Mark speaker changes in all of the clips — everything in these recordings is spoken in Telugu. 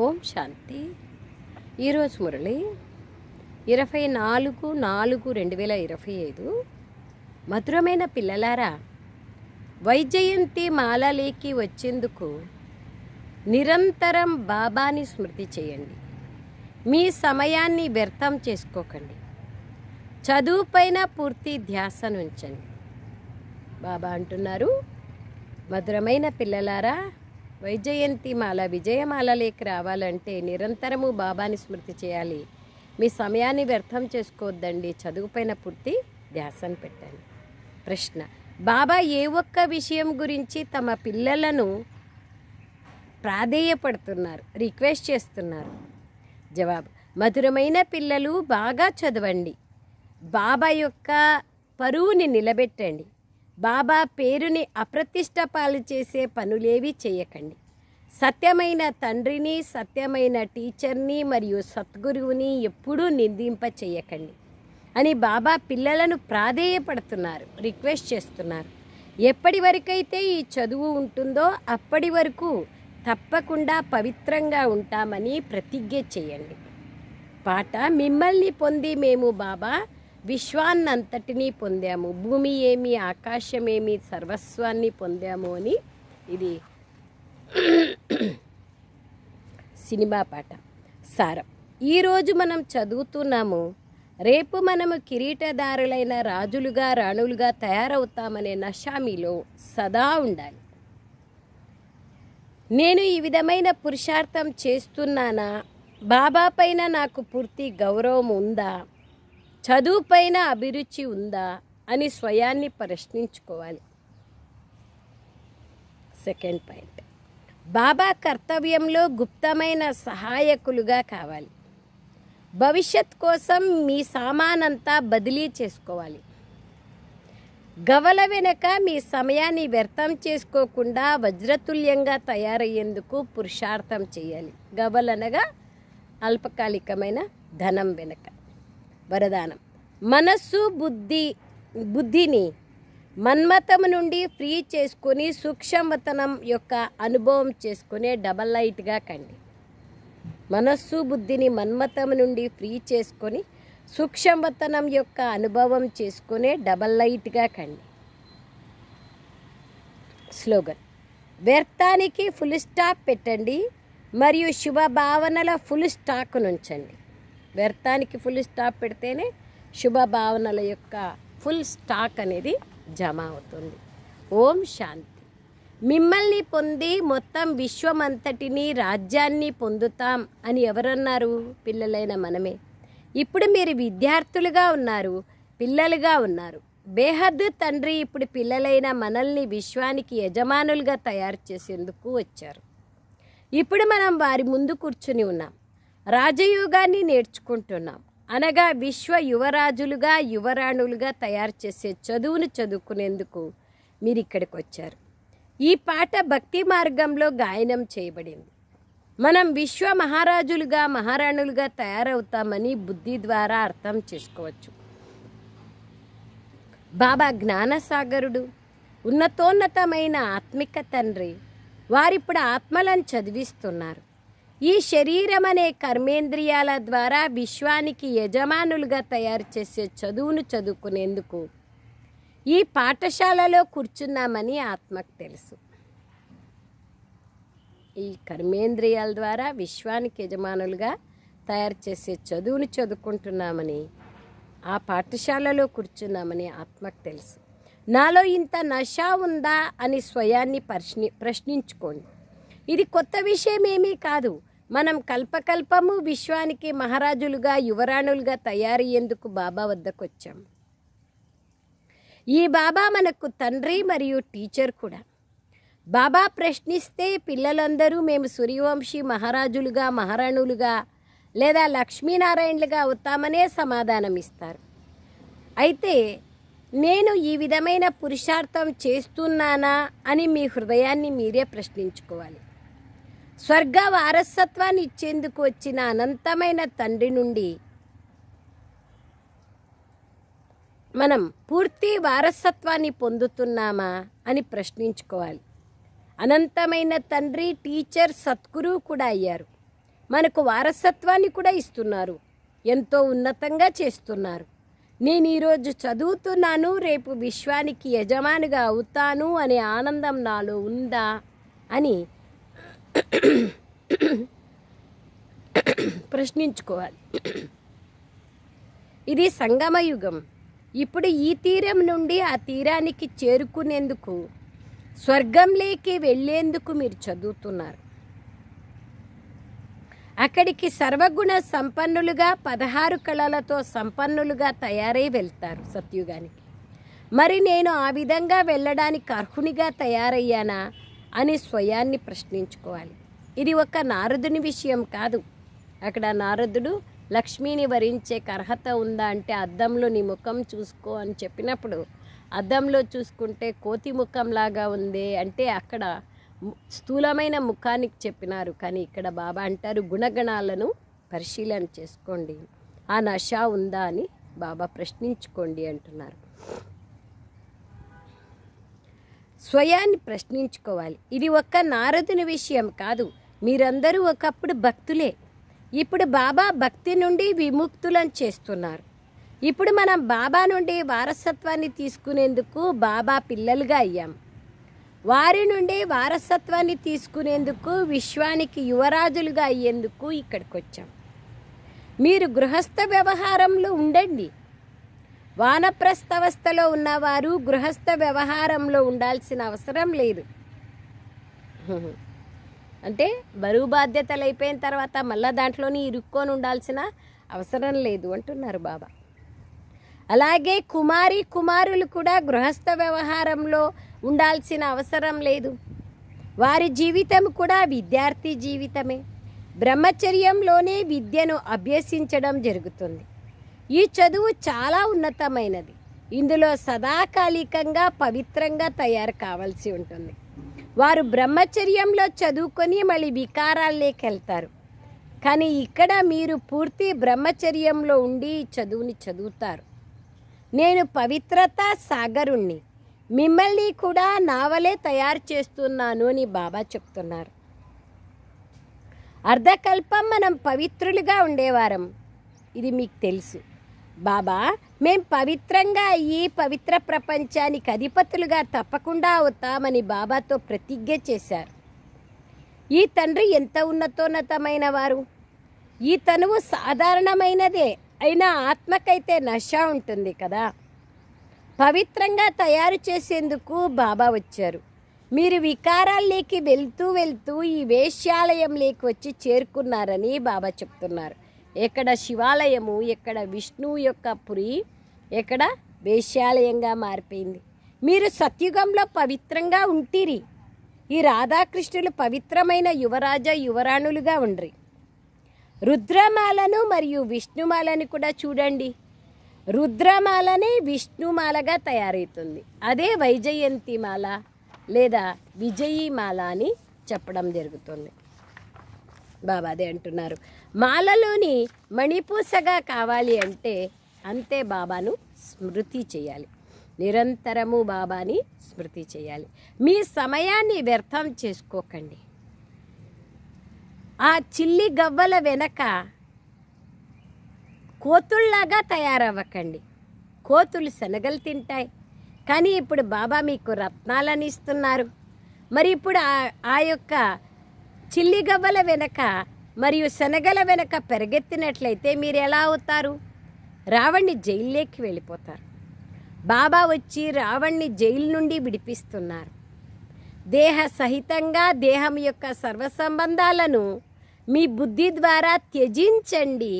Speaker 1: ఓం శాంతి. ఈరోజు మురళి 24/4/2025. మధురమైన పిల్లలారా, వైజయంతి మాలలేకి వచ్చేందుకు నిరంతరం బాబాని స్మృతి చేయండి. మీ సమయాన్ని వ్యర్థం చేసుకోకండి. చదువుపైన పూర్తి ధ్యాసను ఉంచండి. బాబా అంటున్నారు, మధురమైన పిల్లలారా, వైజయంతి మాల విజయమాలలోకి రావాలంటే నిరంతరము బాబాని స్మృతి చేయాలి. మీ సమయాన్ని వ్యర్థం చేసుకోవద్దండి. చదువుపైన పూర్తి ధ్యాసను పెట్టండి. ప్రశ్న: బాబా ఏ ఒక్క విషయం గురించి తమ పిల్లలను ప్రాధేయపడుతున్నారు, రిక్వెస్ట్ చేస్తున్నారు? జవాబు: మధురమైన పిల్లలు, బాగా చదవండి. బాబా యొక్క పరువుని నిలబెట్టండి. బాబా పేరుని అప్రతిష్ట పాలు చేసే పనులేవి చేయకండి. సత్యమైన తండ్రిని, సత్యమైన టీచర్ని మరియు సద్గురువుని ఎప్పుడూ నిందింప చేయకండి అని బాబా పిల్లలను ప్రాధేయపడుతున్నారు, రిక్వెస్ట్ చేస్తున్నారు. ఎప్పటి వరకైతే ఈ చదువు ఉంటుందో అప్పటి వరకు తప్పకుండా పవిత్రంగా ఉంటామని ప్రతిజ్ఞ చేయండి. పాట: మిమ్మల్ని పొంది మేము బాబా విశ్వాన్నంతటినీ పొందాము, భూమి ఏమి ఆకాశమేమి సర్వస్వాన్ని పొందాము అని. ఇది సినిమా పాట. సారం: ఈరోజు మనం చదువుతున్నాము, రేపు మనము కిరీటదారులైన రాజులుగా రాణులుగా తయారవుతామనే నష మీలో సదా ఉండాలి. నేను ఈ విధమైన పురుషార్థం చేస్తున్నానా? బాబా పైన నాకు పూర్తి గౌరవం ఉందా? చదువు పైన అభిరుచి ఉందా అని స్వయాన్ని ప్రశ్నించుకోవాలి. సెకండ్ పాయింట్: బాబా కర్తవ్యంలో గుప్తమైన సహాయకులుగా కావాలి. భవిష్యత్ కోసం మీ సామానంతా బదిలీ చేసుకోవాలి. గవల వెనక మీ సమయాన్ని వ్యర్థం చేసుకోకుండా వజ్రతుల్యంగా తయారయ్యేందుకు పురుషార్థం చేయాలి. గవలనగా అల్పకాలికమైన ధనం వెనక. వరదానం: మనస్సు బుద్ధిని మన్మతము నుండి ఫ్రీ చేసుకొని సూక్ష్మవతనం యొక్క అనుభవం చేసుకునే డబల్ లైట్గా కండి. మనస్సు బుద్ధిని మన్మతము నుండి ఫ్రీ చేసుకొని సూక్ష్మవతనం యొక్క అనుభవం చేసుకునే డబల్ లైట్గా కండి. స్లోగన్: వ్యర్థానికి ఫుల్ స్టాప్ పెట్టండి మరియు శుభ భావనల ఫుల్ స్టాక్ ఉంచండి. వ్యర్థానికి ఫుల్ స్టాప్ పెడితేనే శుభ భావనల యొక్క ఫుల్ స్టాక్ అనేది జమ అవుతుంది. ఓం శాంతి. మిమ్మల్ని పొంది మొత్తం విశ్వమంతటిని, రాజ్యాన్ని పొందుతాం అని ఎవరన్నారు? పిల్లలైన మనమే. ఇప్పుడు మీరు విద్యార్థులుగా ఉన్నారు, పిల్లలుగా ఉన్నారు. బేహద్ తండ్రి ఇప్పుడు పిల్లలైన మనల్ని విశ్వానికి యజమానులుగా తయారు చేసేందుకు వచ్చారు. ఇప్పుడు మనం వారి ముందు కూర్చుని ఉన్నాం. రాజయోగాన్ని నేర్చుకుంటున్నాం, అనగా విశ్వ యువరాజులుగా యువరాణులుగా తయారు చేసే చదువును చదువుకునేందుకు మీరు ఇక్కడికి వచ్చారు. ఈ పాట భక్తి మార్గంలో గాయనం చేయబడింది. మనం విశ్వ మహారాజులుగా మహారాణులుగా తయారవుతామని బుద్ధి ద్వారా అర్థం చేసుకోవచ్చు. బాబా జ్ఞానసాగరుడు, ఉన్నతోన్నతమైన ఆత్మిక తండ్రి. వారిప్పుడు ఆత్మలను చదివిస్తున్నారు. ఈ శరీరం అనే కర్మేంద్రియాల ద్వారా విశ్వానికి యజమానులుగా తయారు చేసే చదువును చదువుకునేందుకు ఈ పాఠశాలలో కూర్చున్నామని ఆత్మకు తెలుసు. ఈ కర్మేంద్రియాల ద్వారా విశ్వానికి యజమానులుగా తయారు చేసే చదువును చదువుకుంటున్నామని, ఆ పాఠశాలలో కూర్చున్నామని ఆత్మకు తెలుసు. నాలో ఇంత నష ఉందా అని స్వయాన్ని ప్రశ్నించుకోండి. ఇది కొత్త విషయం ఏమీ కాదు. మనం కల్పకల్పము విశ్వానికి మహారాజులుగా యువరాణులుగా తయారయ్యేందుకు బాబా వద్దకు వచ్చాం. ఈ బాబా మనకు తండ్రి మరియు టీచర్ కూడా. బాబా ప్రశ్నిస్తే పిల్లలందరూ మేము సూర్యవంశీ మహారాజులుగా మహారాణులుగా లేదా లక్ష్మీనారాయణలుగా అవుతామనే సమాధానం ఇస్తారు. అయితే నేను ఈ విధమైన పురుషార్థం చేస్తున్నానా అని మీ హృదయాన్ని మీరే ప్రశ్నించుకోవాలి. స్వర్గ వారసత్వాన్ని ఇచ్చేందుకు వచ్చిన అనంతమైన తండ్రి నుండి మనం పూర్తి వారసత్వాన్ని పొందుతున్నామా అని ప్రశ్నించుకోవాలి. అనంతమైన తండ్రి, టీచర్, సద్గురువు కూడా అయ్యారు. మనకు వారసత్వాన్ని కూడా ఇస్తున్నారు, ఎంతో ఉన్నతంగా చేస్తున్నారు. నేను ఈరోజు చదువుతున్నాను, రేపు విశ్వానికి యజమానిగా అవుతాను అనే ఆనందం నాలో ఉందా అని ప్రశ్నించుకోవాలి. ఇది సంగమయుగం. ఇప్పుడు ఈ తీరం నుండి ఆ తీరానికి చేరుకునేందుకు, స్వర్గంలోకి వెళ్ళేందుకు మీరు చదువుతున్నారు. అక్కడికి సర్వగుణ సంపన్నులుగా 16 కళలతో సంపన్నులుగా తయారై వెళ్తారు సత్యుగానికి. మరి నేను ఆ విధంగా వెళ్ళడానికి అర్హునిగా తయారయ్యానా అని స్వయాన్ని ప్రశ్నించుకోవాలి. ఇది ఒక నారదుని విషయం కాదు. అక్కడ నారదుడు లక్ష్మిని వరించే అర్హత ఉందా అంటే అద్దంలో నీ ముఖం చూసుకో అని చెప్పినప్పుడు అద్దంలో చూసుకుంటే కోతి ముఖంలాగా ఉంది అంటే అక్కడ స్థూలమైన ముఖానికి చెప్పినారు. కానీ ఇక్కడ బాబా అంటారు గుణగణాలను పరిశీలన చేసుకోండి, ఆ నష ఉందా అని బాబా ప్రశ్నించుకోండి అంటున్నారు. స్వయాన్ని ప్రశ్నించుకోవాలి. ఇది ఒక్క నారదుని విషయం కాదు. మీరందరూ ఒకప్పుడు భక్తులే. ఇప్పుడు బాబా భక్తి నుండి విముక్తులను చేస్తున్నారు. ఇప్పుడు మనం బాబా నుండి వారసత్వాన్ని తీసుకునేందుకు బాబా పిల్లలుగా అయ్యాం. వారి నుండి వారసత్వాన్ని తీసుకునేందుకు విశ్వానికి యువరాజులుగా అయ్యేందుకు ఇక్కడికి వచ్చాం. మీరు గృహస్థ వ్యవహారంలో ఉండండి. వానప్రస్థవస్థలో ఉన్నవారు గృహస్థ వ్యవహారంలో ఉండాల్సిన అవసరం లేదు. అంటే బరువు బాధ్యతలు అయిపోయిన తర్వాత మళ్ళీ దాంట్లోని ఇరుక్కొని ఉండాల్సిన అవసరం లేదు అంటున్నారు బాబా. అలాగే కుమారులు కూడా గృహస్థ వ్యవహారంలో ఉండాల్సిన అవసరం లేదు. వారి జీవితం కూడా విద్యార్థి జీవితమే. బ్రహ్మచర్యంలోనే విద్యను అభ్యసించడం జరుగుతుంది. ఈ చదువు చాలా ఉన్నతమైనది. ఇందులో సదాకాలికంగా పవిత్రంగా తయారు కావాల్సి ఉంటుంది. వారు బ్రహ్మచర్యంలో చదువుకొని మళ్ళీ వికారాల్లోకి వెళ్తారు. కానీ ఇక్కడ మీరు పూర్తి బ్రహ్మచర్యంలో ఉండి చదువుని చదువుతారు. నేను పవిత్రతా సాగరుణ్ణి, మిమ్మల్ని కూడా నావలే తయారు చేస్తున్నాను అని బాబా చెప్తున్నారు. అర్ధకల్పం మనం పవిత్రులుగా ఉండేవారం, ఇది మీకు తెలుసు. బాబా మేం పవిత్రంగా అయ్యి పవిత్ర ప్రపంచానికి అధిపతులుగా తప్పకుండా అవుతామని బాబాతో ప్రతిజ్ఞ చేశారు. ఈ తండ్రి ఎంత ఉన్నతోన్నతమైన వారు. ఈ తనువు సాధారణమైనదే, అయినా ఆత్మకైతే నష ఉంటుంది కదా. పవిత్రంగా తయారు చేసేందుకు బాబా వచ్చారు. మీరు వికారాల్లోకి వెళ్తూ ఈ వేశ్యాలయంలోకి వచ్చి చేరుకున్నారని బాబా చెప్తున్నారు. ఎక్కడ శివాలయము, ఎక్కడ విష్ణువు యొక్క పురి, ఎక్కడ వేశ్యాలయంగా మారిపోయింది. మీరు సత్యుగంలో పవిత్రంగా ఉంటిరి. ఈ రాధాకృష్ణులు పవిత్రమైన యువరాజ యువరాణులుగా ఉండ్రి. రుద్రమాలను మరియు విష్ణుమాలను కూడా చూడండి. రుద్రమాలనే విష్ణుమాలగా తయారవుతుంది. అదే వైజయంతి మాల లేదా విజయీ మాల అని చెప్పడం జరుగుతుంది. బాబా అదే అంటున్నారు. మాలలోని మణిపూసగా కావాలి అంటే అంతే బాబాను స్మృతి చేయాలి. నిరంతరము బాబాని స్మృతి చేయాలి. మీ సమయాన్ని వ్యర్థం చేసుకోకండి. ఆ చిల్లి గవ్వల వెనక కోతుల్లాగా తయారవ్వకండి. కోతులు శనగలు తింటాయి, కానీ ఇప్పుడు బాబా మీకు రత్నాలను ఇస్తున్నారు. మరి ఇప్పుడు ఆ యొక్క చిల్లి గవ్వల వెనక మరియు శనగల వెనక పెరగెత్తినట్లయితే మీరు ఎలా అవుతారు? రావణ్ణి జైల్లోకి వెళ్ళిపోతారు. బాబా వచ్చి రావణ్ణి జైలు నుండి విడిపిస్తున్నారు. దేహ సహితంగా దేహం యొక్క సర్వసంబంధాలను మీ బుద్ధి ద్వారా త్యజించండి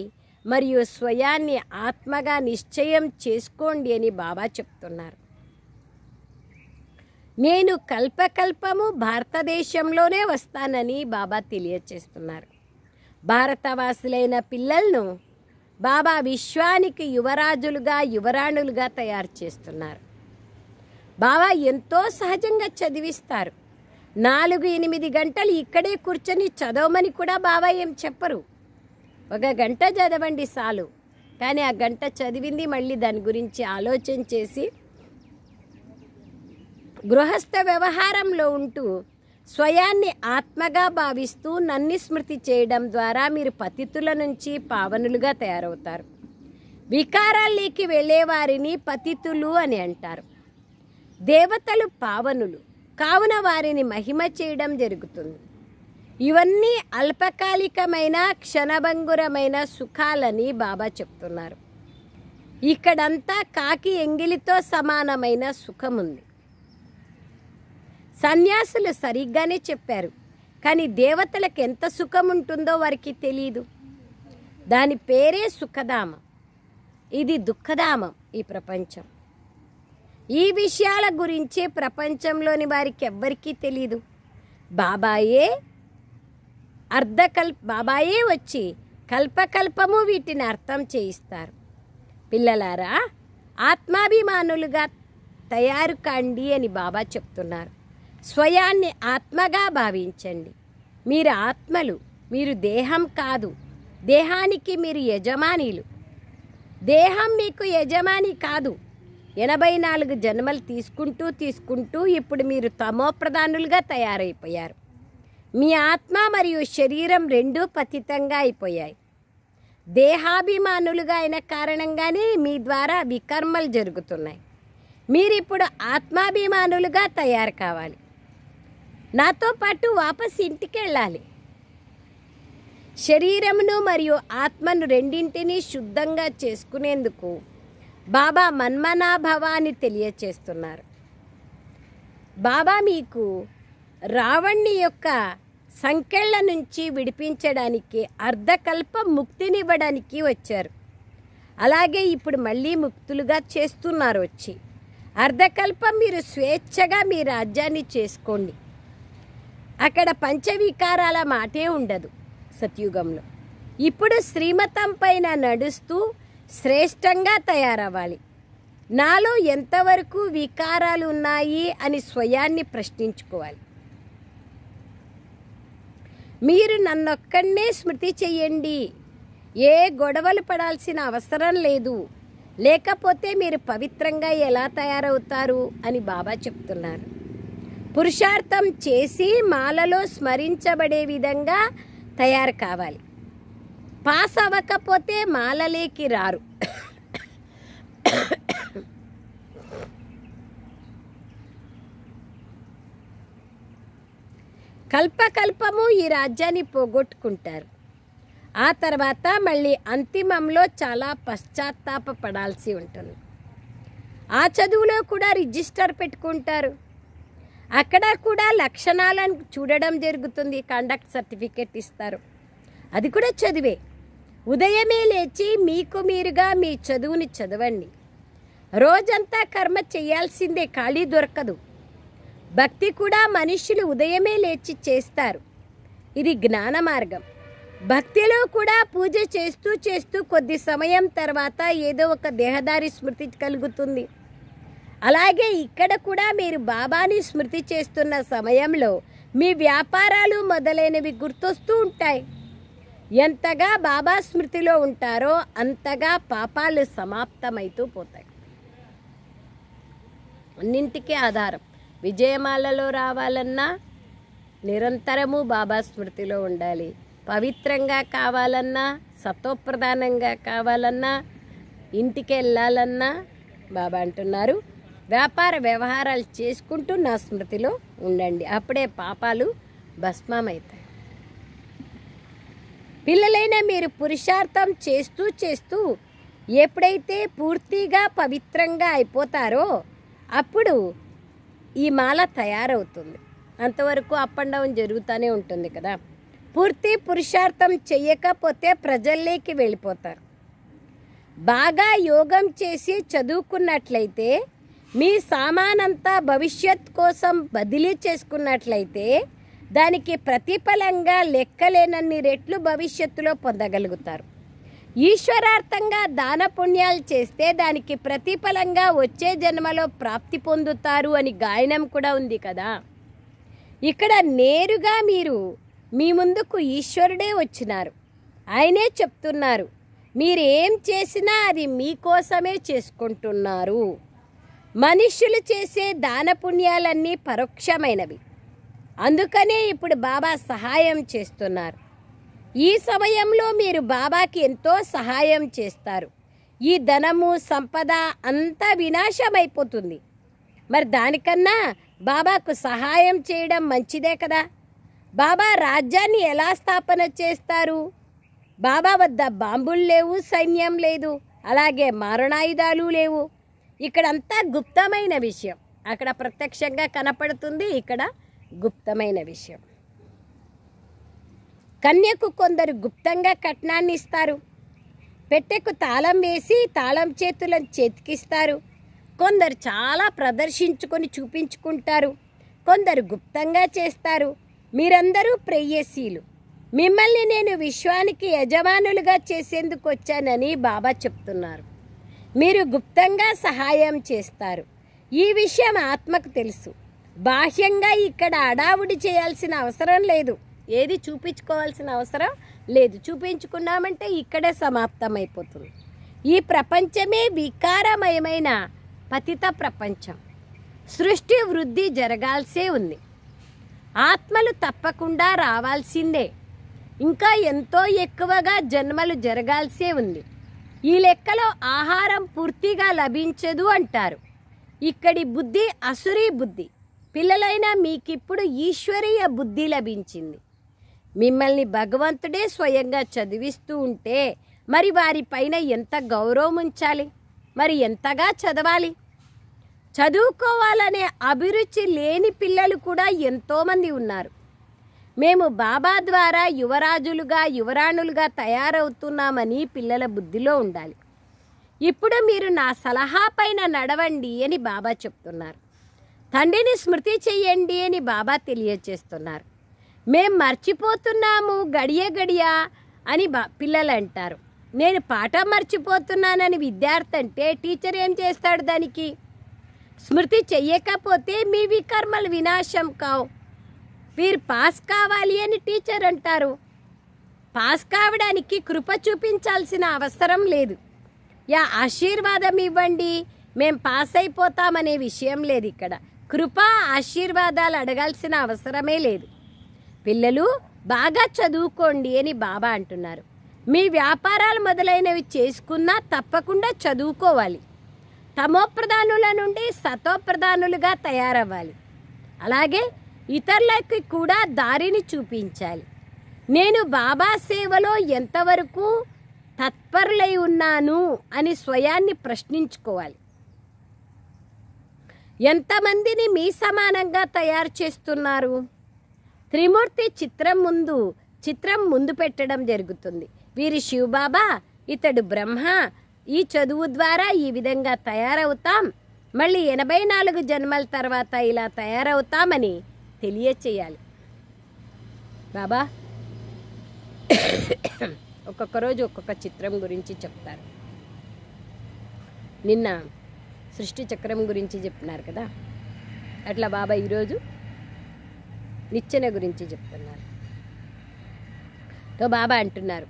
Speaker 1: మరియు స్వయాన్ని ఆత్మగా నిశ్చయం చేసుకోండి అని బాబా చెప్తున్నారు. నేను కల్పకల్పము భారతదేశంలోనే వస్తానని బాబా తెలియచేస్తున్నారు. భారతవాసులైన పిల్లలను బాబా విశ్వానికి యువరాజులుగా యువరాణులుగా తయారు చేస్తున్నారు. బాబా ఎంతో సహజంగా చదివిస్తారు. 4-8 గంటలు ఇక్కడే కూర్చొని చదవమని కూడా బాబా ఏం చెప్పరు. 1 గంట చదవండి చాలు. కానీ ఆ గంట చదివింది మళ్ళీ దాని గురించి ఆలోచన చేసి గృహస్థ వ్యవహారంలో ఉంటూ స్వయాన్ని ఆత్మగా భావిస్తూ నన్ను స్మృతి చేయడం ద్వారా మీరు పతితుల నుంచి పావనులుగా తయారవుతారు. వికారాల్లోకి వెళ్ళేవారిని పతితులు అని అంటారు. దేవతలు పావనులు కావున వారిని మహిమ చేయడం జరుగుతుంది. ఇవన్నీ అల్పకాలికమైన క్షణభంగురమైన సుఖాలని బాబా చెప్తున్నారు. ఇక్కడంతా కాకి ఎంగిలితో సమానమైన సుఖం ఉంది. సన్యాసులు సరిగ్గానే చెప్పారు, కానీ దేవతలకు ఎంత సుఖం ఉంటుందో వారికి తెలియదు. దాని పేరే సుఖధామం. ఇది దుఃఖధామం ఈ ప్రపంచం. ఈ విషయాల గురించే ప్రపంచంలోని వారికి ఎవ్వరికీ తెలియదు. బాబాయే బాబాయే వచ్చి కల్పకల్పము వీటిని అర్థం చేయిస్తారు. పిల్లలారా, ఆత్మాభిమానులుగా తయారు కాండి అని బాబా చెప్తున్నారు. స్వయాన్ని ఆత్మగా భావించండి. మీరు ఆత్మలు, మీరు దేహం కాదు. దేహానికి మీరు యజమానీలు. దేహం మీకు యజమాని కాదు. 84 జన్మలు తీసుకుంటూ ఇప్పుడు మీరు తమోప్రధానులుగా తయారైపోయారు. మీ ఆత్మ మరియు శరీరం రెండూ పతితంగా అయిపోయాయి. దేహాభిమానులుగా అయిన కారణంగానే మీ ద్వారా వికర్మలు జరుగుతున్నాయి. మీరిప్పుడు ఆత్మాభిమానులుగా తయారు కావాలి. నాతో పాటు వాపస్ ఇంటికి వెళ్ళాలి. శరీరమును మరియు ఆత్మను రెండింటినీ శుద్ధంగా చేసుకునేందుకు బాబా మన్మనాభవాన్ని తెలియచేస్తున్నారు. బాబా మీకు రావణ్ణి యొక్క సంకెళ్ళ నుంచి విడిపించడానికి అర్ధకల్పం ముక్తినివ్వడానికి వచ్చారు. అలాగే ఇప్పుడు మళ్ళీ ముక్తులుగా చేస్తున్నారు. వచ్చి అర్ధకల్పం మీరు స్వేచ్ఛగా మీ రాజ్యాన్ని చేసుకోండి. అక్కడ పంచవికారాల మాటే ఉండదు సత్యుగంలో. ఇప్పుడు శ్రీమతం పైన నడుస్తూ శ్రేష్టంగా తయారవ్వాలి. నాలో ఎంతవరకు వికారాలు ఉన్నాయి అని స్వయాన్ని ప్రశ్నించుకోవాలి. మీరు నన్నొక్కడే స్మృతి చెయ్యండి. ఏ గొడవలు పడాల్సిన అవసరం లేదు. లేకపోతే మీరు పవిత్రంగా ఎలా తయారవుతారు అని బాబా చెప్తున్నారు. పురుషార్థం చేసి మాలలో స్మరించబడే విధంగా తయారు కావాలి. పాస్ అవ్వకపోతే మాలలేకి రారు. కల్పకల్పము ఈ రాజ్యాన్ని పోగొట్టుకుంటారు. ఆ తర్వాత మళ్ళీ అంతిమంలో చాలా పశ్చాత్తాపపడాల్సి ఉంటుంది. ఆ చదువులో కూడా రిజిస్టర్ పెట్టుకుంటారు. అక్కడ కూడా లక్షణాలను చూడడం జరుగుతుంది. కండక్ట్ సర్టిఫికెట్ ఇస్తారు. అది కూడా చదివే. ఉదయమే లేచి మీకు మీరుగా మీ చదువుని చదవండి. రోజంతా కర్మ చేయాల్సిందే, ఖాళీ దొరకదు. భక్తి కూడా మనుషులు ఉదయమే లేచి చేస్తారు. ఇది జ్ఞాన మార్గం. భక్తిలో కూడా పూజ చేస్తూ కొద్ది సమయం తర్వాత ఏదో ఒక దేహదారి స్మృతి కలుగుతుంది. అలాగే ఇక్కడ కూడా మీరు బాబాని స్మృతి చేస్తున్న సమయంలో మీ వ్యాపారాలు మొదలైనవి గుర్తొస్తూ ఉంటాయి. ఎంతగా బాబా స్మృతిలో ఉంటారో అంతగా పాపాలు సమాప్తమైతూ పోతాయి. అన్నింటికీ ఆధారం విజయమాలలో రావాలన్నా నిరంతరము బాబా స్మృతిలో ఉండాలి. పవిత్రంగా కావాలన్నా, సతోప్రధానంగా కావాలన్నా, ఇంటికి వెళ్ళాలన్నా బాబా అంటున్నారు వ్యాపార వ్యవహారాలు చేసుకుంటూ నా స్మృతిలో ఉండండి. అప్పుడే పాపాలు భస్మమవుతాయి. పిల్లలైన మీరు పురుషార్థం చేస్తూ ఎప్పుడైతే పూర్తిగా పవిత్రంగా అయిపోతారో అప్పుడు ఈ మాల తయారవుతుంది. అంతవరకు అప్ అండ్ డౌన్ జరుగుతూనే ఉంటుంది కదా. పూర్తి పురుషార్థం చెయ్యకపోతే ప్రజల్లోకి వెళ్ళిపోతారు. బాగా యోగం చేసి చదువుకున్నట్లయితే, మీ సామానంతా భవిష్యత్ కోసం బదిలీ చేసుకున్నట్లయితే దానికి ప్రతిఫలంగా లెక్కలేనన్ని రెట్లు భవిష్యత్తులో పొందగలుగుతారు. ఈశ్వరార్థంగా దాన పుణ్యాలు చేస్తే దానికి ప్రతిఫలంగా వచ్చే జన్మలో ప్రాప్తి పొందుతారు అని గాయనం కూడా ఉంది కదా. ఇక్కడ నేరుగా మీరు మీ ముందుకు ఈశ్వరుడే వచ్చినారు. ఆయనే చెప్తున్నారు మీరు ఏం చేసినా అది మీకోసమే చేసుకుంటున్నారు. మనుష్యులు చేసే దాన పుణ్యాలన్నీ పరోక్షమైనవి. అందుకనే ఇప్పుడు బాబా సహాయం చేస్తున్నారు. ఈ సమయంలో మీరు బాబాకి ఎంతో సహాయం చేస్తారు. ఈ ధనము సంపద అంతా వినాశమైపోతుంది. మరి దానికన్నా బాబాకు సహాయం చేయడం మంచిదే కదా. బాబా రాజ్యాన్ని ఎలా స్థాపన చేస్తారు? బాబా వద్ద బాంబులు లేవు, సైన్యం లేదు, అలాగే మారణాయుధాలు లేవు. ఇక్కడంతా గుప్తమైన విషయం. అక్కడ ప్రత్యక్షంగా కనపడుతుంది, ఇక్కడ గుప్తమైన విషయం. కన్యకు కొందరు గుప్తంగా కట్నాన్ని ఇస్తారు. పెట్టెకు తాళం వేసి తాళం చేతులను చేతికిస్తారు. కొందరు చాలా ప్రదర్శించుకొని చూపించుకుంటారు. కొందరు గుప్తంగా చేస్తారు. మీరందరూ ప్రేయసీలు. మిమ్మల్ని నేను విశ్వానికి యజమానులుగా చేసేందుకు వచ్చానని బాబా చెప్తున్నారు. మీరు గుప్తంగా సహాయం చేస్తారు. ఈ విషయం ఆత్మకు తెలుసు. బాహ్యంగా ఇక్కడ అడావుడి చేయాల్సిన అవసరం లేదు. ఏది చూపించుకోవాల్సిన అవసరం లేదు. చూపించుకున్నామంటే ఇక్కడే సమాప్తమైపోతుంది. ఈ ప్రపంచమే వికారమయమైన పతిత ప్రపంచం. సృష్టి వృద్ధి జరగాల్సే ఉంది. ఆత్మలు తప్పకుండా రావాల్సిందే. ఇంకా ఎంతో ఎక్కువగా జన్మలు జరగాల్సే ఉంది. ఈ లెక్కలో ఆహారం పూర్తిగా లభించదు అంటారు. ఇక్కడి బుద్ధి అసురీ బుద్ధి. పిల్లలైనా మీకిప్పుడు ఈశ్వరీయ బుద్ధి లభించింది. మిమ్మల్ని భగవంతుడే స్వయంగా చదివిస్తూ ఉంటే మరి వారిపైన ఎంత గౌరవం ఉంచాలి, మరి ఎంతగా చదవాలి. చదువుకోవాలనే అభిరుచి లేని పిల్లలు కూడా ఎంతోమంది ఉన్నారు. మేము బాబా ద్వారా యువరాజులుగా యువరాణులుగా తయారవుతున్నామని పిల్లల బుద్ధిలో ఉండాలి. ఇప్పుడు మీరు నా సలహా పైన నడవండి అని బాబా చెప్తున్నారు. తండ్రిని స్మృతి చెయ్యండి అని బాబా తెలియచేస్తున్నారు. మేం మర్చిపోతున్నాము గడియ గడియ అని పిల్లలు అంటారు. నేను పాఠం మర్చిపోతున్నానని విద్యార్థి అంటే టీచర్ ఏం చేస్తాడు? దానికి స్మృతి చెయ్యకపోతే మీ వికర్మలు వినాశం కావు. మీరు పాస్ కావాలి అని టీచర్ అంటారు. పాస్ కావడానికి కృప చూపించాల్సిన అవసరం లేదు. యా ఆశీర్వాదం ఇవ్వండి మేం పాస్ అయిపోతామనే విషయం లేదు. ఇక్కడ కృప ఆశీర్వాదాలు అడగాల్సిన అవసరమే లేదు. పిల్లలు బాగా చదువుకోండి అని బాబా అంటున్నారు. మీ వ్యాపారాలు మొదలైనవి చేసుకున్నా తప్పకుండా చదువుకోవాలి. తమోప్రధానుల నుండి సతోప్రధానులుగా తయారవ్వాలి. అలాగే ఇతరులకి కూడా దారిని చూపించాలి. నేను బాబా సేవలో ఎంతవరకు తత్పరులై ఉన్నాను అని స్వయాన్ని ప్రశ్నించుకోవాలి. ఎంతమందిని మీ సమానంగా తయారు చేస్తున్నారు? త్రిమూర్తి చిత్రం ముందు పెట్టడం జరుగుతుంది. వీరి శివబాబా, ఇతడు బ్రహ్మ. ఈ చదువు ద్వారా ఈ విధంగా తయారవుతాం, మళ్ళీ 84 జన్మల తర్వాత ఇలా తయారవుతామని తెలియచేయాలి. బాబా ఒక్కొక్క రోజు ఒక్కొక్క చిత్రం గురించి చెప్తారు. నిన్న సృష్టి చక్రం గురించి చెప్పినారు కదా, అట్లా బాబా ఈరోజు నిచ్చెన గురించి చెప్తున్నారు. తో బాబా అంటున్నారు,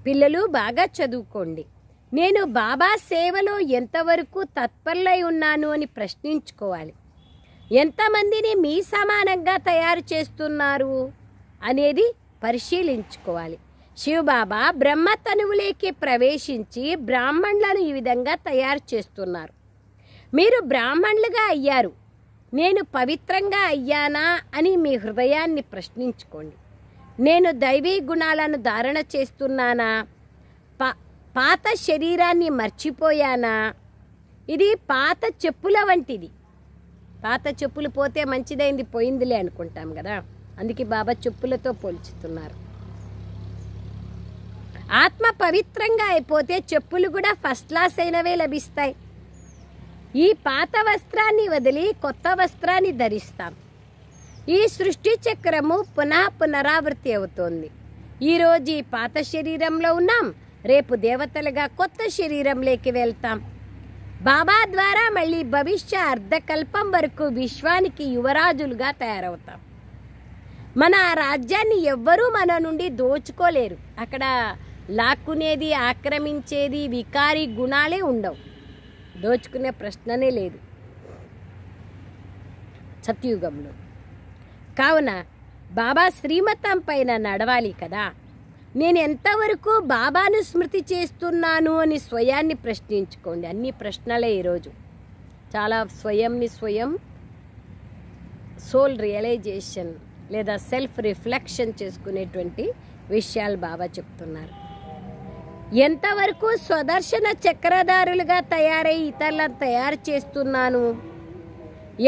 Speaker 1: పిల్లలు బాగా చదువుకోండి. నేను బాబా సేవలో ఎంతవరకు తత్పరులై ఉన్నాను అని ప్రశ్నించుకోవాలి. ఎంతమందిని మీ సమానంగా తయారు చేస్తున్నారు అనేది పరిశీలించుకోవాలి. శివబాబా బ్రహ్మ తనువులోకి ప్రవేశించి బ్రాహ్మణులను ఈ విధంగా తయారు చేస్తున్నారు. మీరు బ్రాహ్మణులుగా అయ్యారు, నేను పవిత్రంగా అయ్యానా అని మీ హృదయాన్ని ప్రశ్నించుకోండి. నేను దైవీ గుణాలను ధారణ చేస్తున్నానా? పాత శరీరాన్ని మర్చిపోయానా? ఇది పాత చెప్పుల వంటిది. పాత చెప్పులు పోతే మంచిదైంది, పోయిందిలే అనుకుంటాం కదా, అందుకే బాబా చెప్పులతో పోల్చుతున్నారు. ఆత్మ పవిత్రంగా అయిపోతే చెప్పులు కూడా ఫస్ట్ క్లాస్ అయినవే లభిస్తాయి. ఈ పాత వస్త్రాన్ని వదిలి కొత్త వస్త్రాన్ని ధరిస్తాం. ఈ సృష్టి చక్రము పునరావృత్తి అవుతోంది. ఈరోజు ఈ పాత శరీరంలో ఉన్నాం, రేపు దేవతలుగా కొత్త శరీరంలోకి వెళ్తాం. బాబా ద్వారా మళ్ళీ భవిష్య అర్ధకల్పం వరకు విశ్వానికి యువరాజులుగా తయారవుతాం. మన రాజ్యాన్ని ఎవ్వరూ మన నుండి దోచుకోలేరు. అక్కడ లాక్కునేది, ఆక్రమించేది, వికారి గుణాలే ఉండవు. దోచుకునే ప్రశ్ననే లేదు. సత్యుగంలో. కావున బాబా శ్రీమతం పైన నడవాలి కదా. నేను ఎంతవరకు బాబాను స్మృతి చేస్తున్నాను అని స్వయాన్ని ప్రశ్నించుకోండి. అన్ని ప్రశ్నలే ఈరోజు. చాలా స్వయం సోల్ రియలైజేషన్ లేదా సెల్ఫ్ రిఫ్లెక్షన్ చేసుకునేటువంటి విషయాలు బాబా చెప్తున్నారు. ఎంతవరకు స్వదర్శన చక్రధారులుగా తయారై ఇతరులను తయారు చేస్తున్నాను.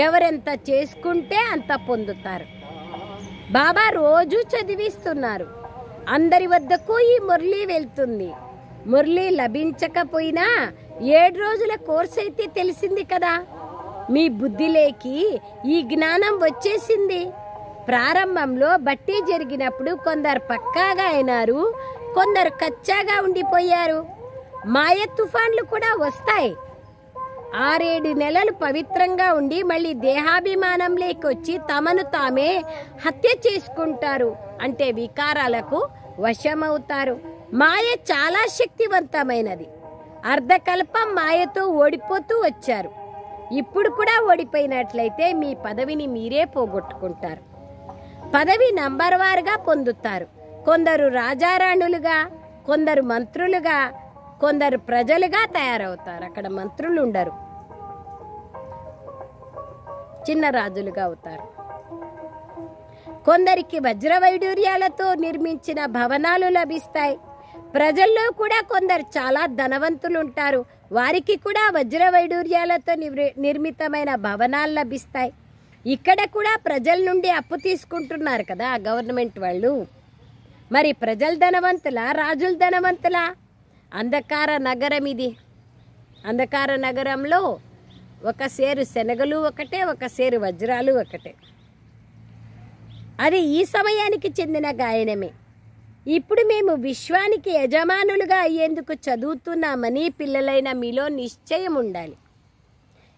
Speaker 1: ఎవరెంత చేసుకుంటే అంత పొందుతారు. బాబా రోజు చదివిస్తున్నారు. అందరి వద్దకు ఈ మురళి వెళ్తుంది. మురళి లభించకపోయినా 7 రోజుల కోర్సు అయితే తెలిసింది కదా. మీ బుద్ధిలోకి ఈ జ్ఞానం వచ్చేసింది. ప్రారంభంలో బట్టి జరిగినప్పుడు కొందరు పక్కాగా అయినారు, కొందరు కచ్చాగా ఉండిపోయారు. మాయ తుఫాన్లు కూడా వస్తాయి. 6-7 నెలలు పవిత్రంగా ఉండి మళ్ళీ దేహాభిమానంలోకి వచ్చి తమను తామే హత్య చేసుకుంటారు. అంటే వికారాలకు వశమవుతారు. మాయ చాలా శక్తివంతమైనది. అర్ధకల్పం మాయతో ఓడిపోతూ వచ్చారు. ఇప్పుడు కూడా ఓడిపోయినట్లయితే మీ పదవిని మీరే పోగొట్టుకుంటారు. పదవి నంబర్ వారుగా పొందుతారు. కొందరు రాజారాణులుగా, కొందరు మంత్రులుగా, కొందరు ప్రజలుగా తయారవుతారు. అక్కడ మంత్రులు ఉండరు, చిన్న రాజులుగా అవుతారు. కొందరికి వజ్ర వైడూర్యాలతో నిర్మించిన భవనాలు లభిస్తాయి. ప్రజల్లో కూడా కొందరు చాలా ధనవంతులు ఉంటారు. వారికి కూడా వజ్ర వైడూర్యాలతో నిర్మితమైన భవనాలు లభిస్తాయి. ఇక్కడ కూడా ప్రజల నుండి అప్పు తీసుకుంటున్నారు కదా గవర్నమెంట్ వాళ్ళు. మరి ప్రజలు ధనవంతులా, రాజులు ధనవంతులా? అంధకార నగరం ఇది. అంధకార నగరంలో ఒక సేరు శనగలు ఒకటే, ఒక సేరు వజ్రాలు ఒకటే. అది ఈ సమయానికి చెందిన గాయనమే. ఇప్పుడు మేము విశ్వానికి యజమానులుగా అయ్యేందుకు చదువుతున్నామని పిల్లలైన మీలో నిశ్చయం ఉండాలి.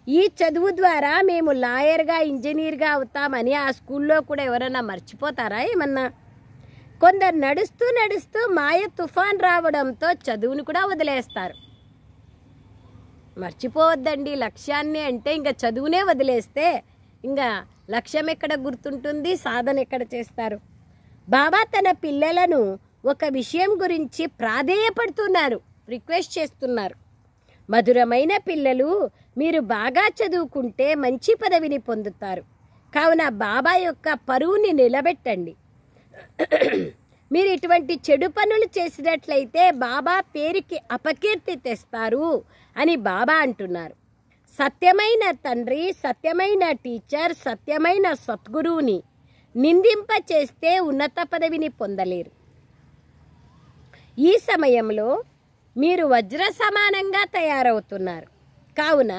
Speaker 1: ఈ చదువు ద్వారా మేము లాయర్గా, ఇంజనీర్గా అవుతామని ఆ స్కూల్లో కూడా ఎవరైనా మర్చిపోతారా ఏమన్నా? కొందరు నడుస్తూ నడుస్తూ మాయ తుఫాన్ రావడంతో చదువుని కూడా వదిలేస్తారు. మర్చిపోవద్దండి లక్ష్యాన్ని. అంటే ఇంకా చదువునే వదిలేస్తే ఇంకా లక్ష్యం ఎక్కడ గుర్తుంటుంది, సాధన ఎక్కడ చేస్తారు? బాబా తన పిల్లలను ఒక విషయం గురించి ప్రాధేయపడుతున్నారు, రిక్వెస్ట్ చేస్తున్నారు. మధురమైన పిల్లలు, మీరు బాగా చదువుకుంటే మంచి పదవిని పొందుతారు. కావున బాబా యొక్క పరువుని నిలబెట్టండి. మీరు ఇటువంటి చెడు పనులు చేసినట్లయితే బాబా పేరుకి అపకీర్తి తెస్తారు అని బాబా అంటున్నారు. సత్యమైన తండ్రి, సత్యమైన టీచర్, సత్యమైన సద్గురువుని నిందింప చేస్తే ఉన్నత పదవిని పొందలేరు. ఈ సమయంలో మీరు వజ్ర సమానంగా తయారవుతున్నారు. కావున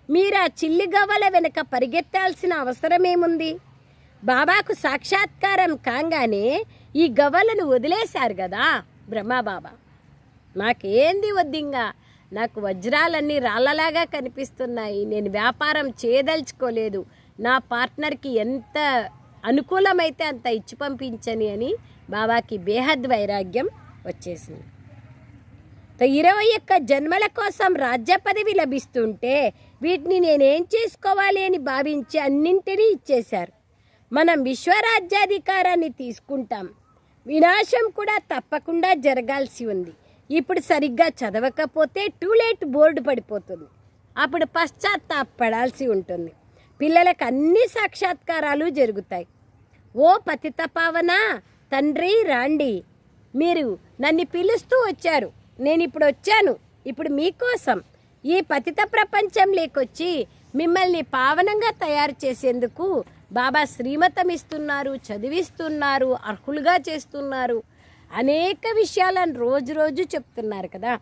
Speaker 1: మీరు ఆ చిల్లి గవ్వల వెనుక పరిగెత్తాల్సిన అవసరమేముంది? బాబాకు సాక్షాత్కారం కాగానే ఈ గవ్వలను వదిలేశారు కదా బ్రహ్మబాబా. నాకేంది వద్దింగా, నాకు వజ్రాలన్నీ రాళ్ళలాగా కనిపిస్తున్నాయి, నేను వ్యాపారం చేయదలుచుకోలేదు, నా పార్ట్నర్కి ఎంత అనుకూలమైతే అంత ఇచ్చి పంపించని అని బాబాకి బేహద్ వైరాగ్యం వచ్చేసింది. 21 జన్మల కోసం రాజ్య పదవి లభిస్తుంటే వీటిని నేనేం చేసుకోవాలి అని భావించి అన్నింటినీ ఇచ్చేశారు. మనం విశ్వరాజ్యాధికారాన్ని తీసుకుంటాం. వినాశం కూడా తప్పకుండా జరగాల్సి ఉంది. ఇప్పుడు సరిగ్గా చదవకపోతే టూ లేట్ బోర్డు పడిపోతుంది. అప్పుడు పశ్చాత్తాపడాల్సి ఉంటుంది. పిల్లలకు అన్ని సాక్షాత్కారాలు జరుగుతాయి. ఓ పతిత పావన తండ్రి రాండి, మీరు నన్ను పిలుస్తూ వచ్చారు, నేను ఇప్పుడు వచ్చాను. ఇప్పుడు మీకోసం ఈ పతిత ప్రపంచం లేకొచ్చి మిమ్మల్ని పావనంగా తయారు చేసేందుకు బాబా శ్రీమతం ఇస్తున్నారు, చదివిస్తున్నారు, అర్హులుగా చేస్తున్నారు. అనేక విషయాలను రోజు రోజు చెప్తున్నారు కదా.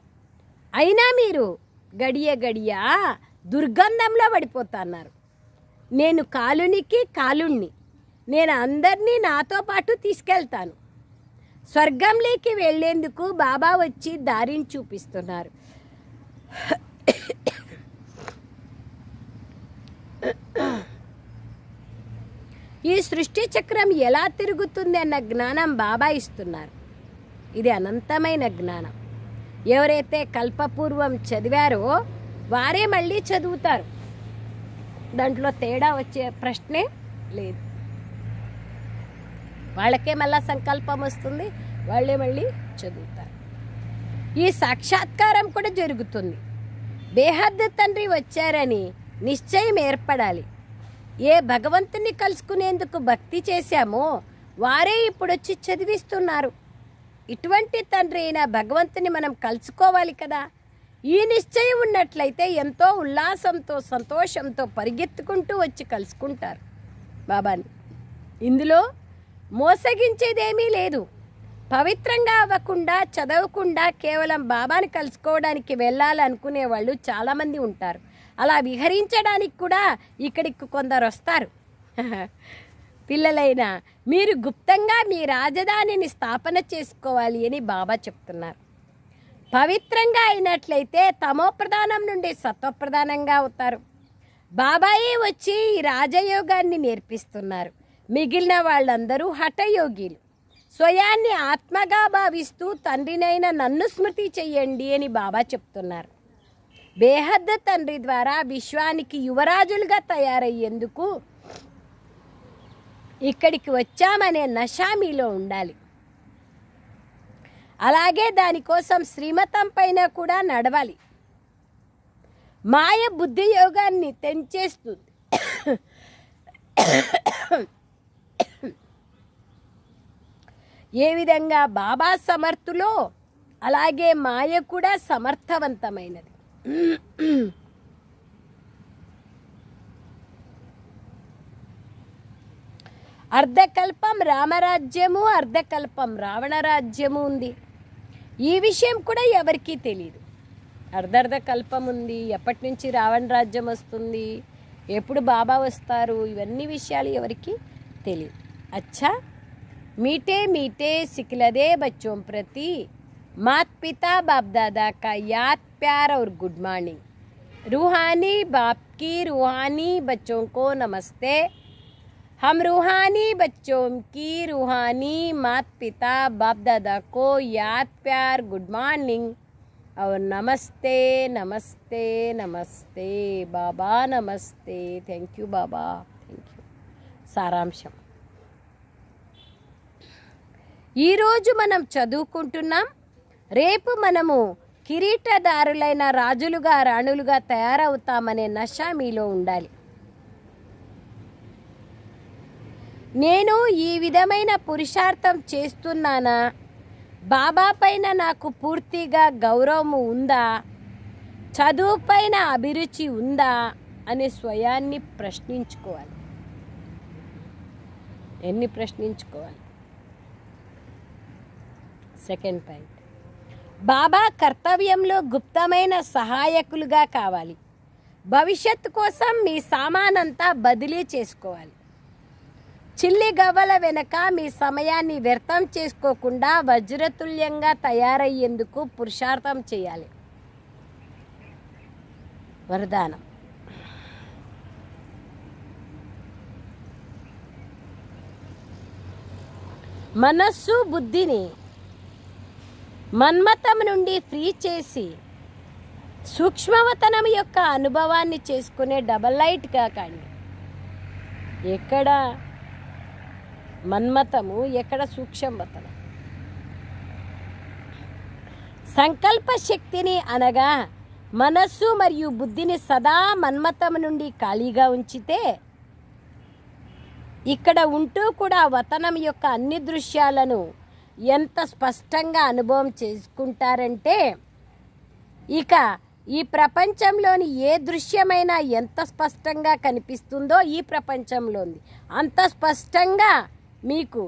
Speaker 1: అయినా మీరు గడియ గడియ దుర్గంధంలో పడిపోతున్నారు. నేను కాలునికి కాలుణ్ణి, నేను అందరినీ నాతో పాటు తీసుకెళ్తాను. స్వర్గంలోకి వెళ్ళేందుకు బాబా వచ్చి దారిని చూపిస్తున్నారు. ఈ సృష్టి చక్రం ఎలా తిరుగుతుంది అన్న జ్ఞానం బాబా ఇస్తున్నారు. ఇది అనంతమైన జ్ఞానం. ఎవరైతే కల్పపూర్వం చదివారో వారే మళ్ళీ చదువుతారు. దాంట్లో తేడా వచ్చే ప్రశ్నే లేదు. వాళ్ళకే మళ్ళా సంకల్పం వస్తుంది, వాళ్ళే మళ్ళీ చదువుతారు. ఈ సాక్షాత్కారం కూడా జరుగుతుంది. బేహద్దు తండ్రి వచ్చారని నిశ్చయం ఏర్పడాలి. ఏ భగవంతుని కలుసుకునేందుకు భక్తి చేశామో వారే ఇప్పుడు వచ్చి చదివిస్తున్నారు. ఇటువంటి తండ్రి అయిన భగవంతుని మనం కలుసుకోవాలి కదా. ఈ నిశ్చయం ఉన్నట్లయితే ఎంతో ఉల్లాసంతో సంతోషంతో పరిగెత్తుకుంటూ వచ్చి కలుసుకుంటారు బాబాని. ఇందులో మోసగించేదేమీ లేదు. పవిత్రంగా అవ్వకుండా చదవకుండా కేవలం బాబాని కలుసుకోవడానికి వెళ్ళాలనుకునే వాళ్ళు చాలామంది ఉంటారు. అలా విహరించడానికి కూడా ఇక్కడికి కొందరు వస్తారు. పిల్లలైనా మీరు గుప్తంగా మీ రాజధానిని స్థాపన చేసుకోవాలి అని బాబా చెప్తున్నారు. పవిత్రంగా అయినట్లయితే తమోప్రధానం నుండి సత్వప్రధానంగా అవుతారు. బాబాయే వచ్చి ఈ రాజయోగాన్ని నేర్పిస్తున్నారు. మిగిలిన వాళ్ళందరూ హఠయోగిలు. స్వయాన్ని ఆత్మగా భావిస్తూ తండ్రినైన నన్ను స్మృతి చెయ్యండి అని బాబా చెప్తున్నారు. బేహద్దు తండ్రి ద్వారా విశ్వానికి యువరాజులుగా తయారయ్యేందుకు ఇక్కడికి వచ్చామనే నష మీలో ఉండాలి. అలాగే దానికోసం శ్రీమతం పైన కూడా నడవాలి. మాయ బుద్ధి యోగాన్ని తెంచేస్తుంది. ఏ విధంగా బాబా సమర్థులో అలాగే మాయ కూడా సమర్థవంతమైనది. అర్ధకల్పం రామరాజ్యము, అర్ధకల్పం రావణ రాజ్యము ఉంది. ఈ విషయం కూడా ఎవరికీ తెలియదు. అర్ధకల్పం ఉంది, ఎప్పటి నుంచి రావణ రాజ్యం వస్తుంది, ఎప్పుడు బాబా వస్తారు, ఇవన్నీ విషయాలు ఎవరికి తెలియదు. అచ్చా, मीठे मीठे सिखलदे बच्चों प्रति माता पिता बाप दादा का याद प्यार और गुड मॉर्निंग. रूहानी बाप की रूहानी बच्चों को नमस्ते. हम रूहानी बच्चों की रूहानी माता पिता बाप दादा को याद प्यार गुड मॉर्निंग और नमस्ते नमस्ते नमस्ते बाबा नमस्ते. Thank you Baba, thank you. సారాంశం, ఈరోజు మనం చదువుకుంటున్నాం. రేపు మనము కిరీటదారులైన రాజులుగా రాణులుగా తయారవుతామనే నష మీలో ఉండాలి. నేను ఈ విధమైన పురుషార్థం చేస్తున్నానా, బాబా పైన నాకు పూర్తిగా గౌరవం ఉందా, చదువు పైన అభిరుచి ఉందా అని స్వయాన్ని ప్రశ్నించుకోవాలి. ఎన్ని ప్రశ్నించుకోవాలి? సెకండ్ పాయింట్, బాబా కర్తవ్యంలో గుప్తమైన సహాయకులుగా కావాలి. భవిష్యత్తు కోసం మీ సామానంతా బదిలీ చేసుకోవాలి. చిల్లి గవ్వల వెనక మీ సమయాన్ని వ్యర్థం చేసుకోకుండా వజ్రతుల్యంగా తయారయ్యేందుకు పురుషార్థం చేయాలి. వరదానం, మనస్సు బుద్ధిని మన్మతం నుండి ఫ్రీ చేసి సూక్ష్మవతనం యొక్క అనుభవాన్ని చేసుకునే డబల్ లైట్గా కండి. ఎక్కడ మన్మతము, ఎక్కడ సూక్ష్మవతనం? సంకల్ప శక్తిని అనగా మనస్సు మరియు బుద్ధిని సదా మన్మతం నుండి ఖాళీగా ఉంచితే ఇక్కడ ఉంటూ కూడా వతనం యొక్క అన్ని దృశ్యాలను ఎంత స్పష్టంగా అనుభవం చేసుకుంటారంటే ఇక ఈ ప్రపంచంలోని ఏ దృశ్యమైనా ఎంత స్పష్టంగా కనిపిస్తుందో ఈ ప్రపంచంలోని అంత స్పష్టంగా మీకు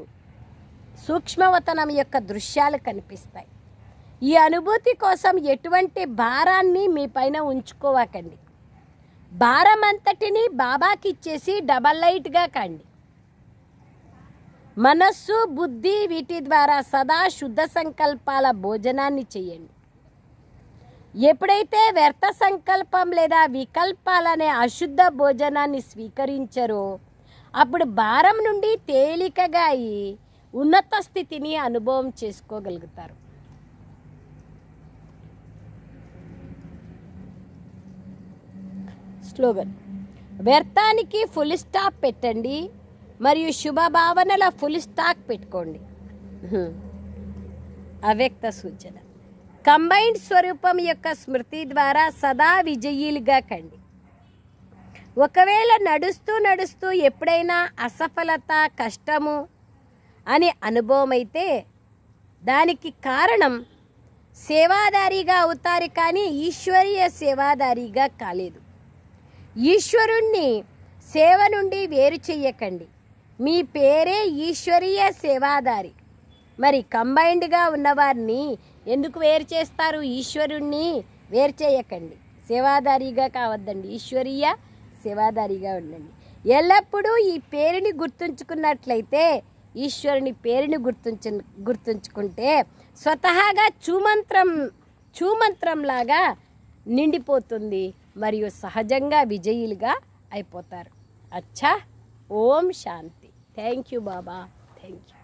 Speaker 1: సూక్ష్మవతనం యొక్క దృశ్యాలు కనిపిస్తాయి. ఈ అనుభూతి కోసం ఎటువంటి భారాన్ని మీ పైన ఉంచుకోవకండి. భారం అంతటిని బాబాకి ఇచ్చేసి డబల్ లైట్గా కండి. మనస్సు బుద్ధి వీటి ద్వారా సదా శుద్ధ సంకల్పాల భోజనాన్ని చేయండి. ఎప్పుడైతే వ్యర్థ సంకల్పం లేదా వికల్పాలనే అశుద్ధ భోజనాన్ని స్వీకరించరో అప్పుడు భారం నుండి తేలికగా అయి ఉన్నత స్థితిని అనుభవం చేసుకోగలుగుతారు. స్లోగన్, వ్యర్థానికి ఫుల్ స్టాప్ పెట్టండి మరియు శుభ భావనల ఫుల్ స్టాక్ పెట్టుకోండి. అవ్యక్త సూచన. కంబైన్డ్ స్వరూపం యొక్క స్మృతి ద్వారా సదా విజయీలుగా కండి. ఒకవేళ నడుస్తూ నడుస్తూ ఎప్పుడైనా అసఫలత, కష్టము అని అనుభవం అయితే దానికి కారణం సేవాదారిగా అవుతారు, కానీ ఈశ్వరీయ సేవాదారిగా కాలేదు. ఈశ్వరుణ్ణి సేవ నుండి వేరు చెయ్యకండి. మీ పేరే ఈశ్వరీయ సేవాదారి. మరి కంబైన్డ్గా ఉన్నవారిని ఎందుకు వేరు చేస్తారు? ఈశ్వరుణ్ణి వేరు చేయకండి. సేవాదారిగా కావద్దండి, ఈశ్వరీయ సేవాదారిగా ఉండండి. ఎల్లప్పుడూ ఈ పేరుని గుర్తుంచుకున్నట్లయితే, ఈశ్వరుని పేరుని గుర్తుంచుకుంటే స్వతహాగా చూమంత్రంలాగా నిండిపోతుంది మరియు సహజంగా విజయులుగా అయిపోతారు. అచ్చా, Om Shanti. Thank you Baba, thank you.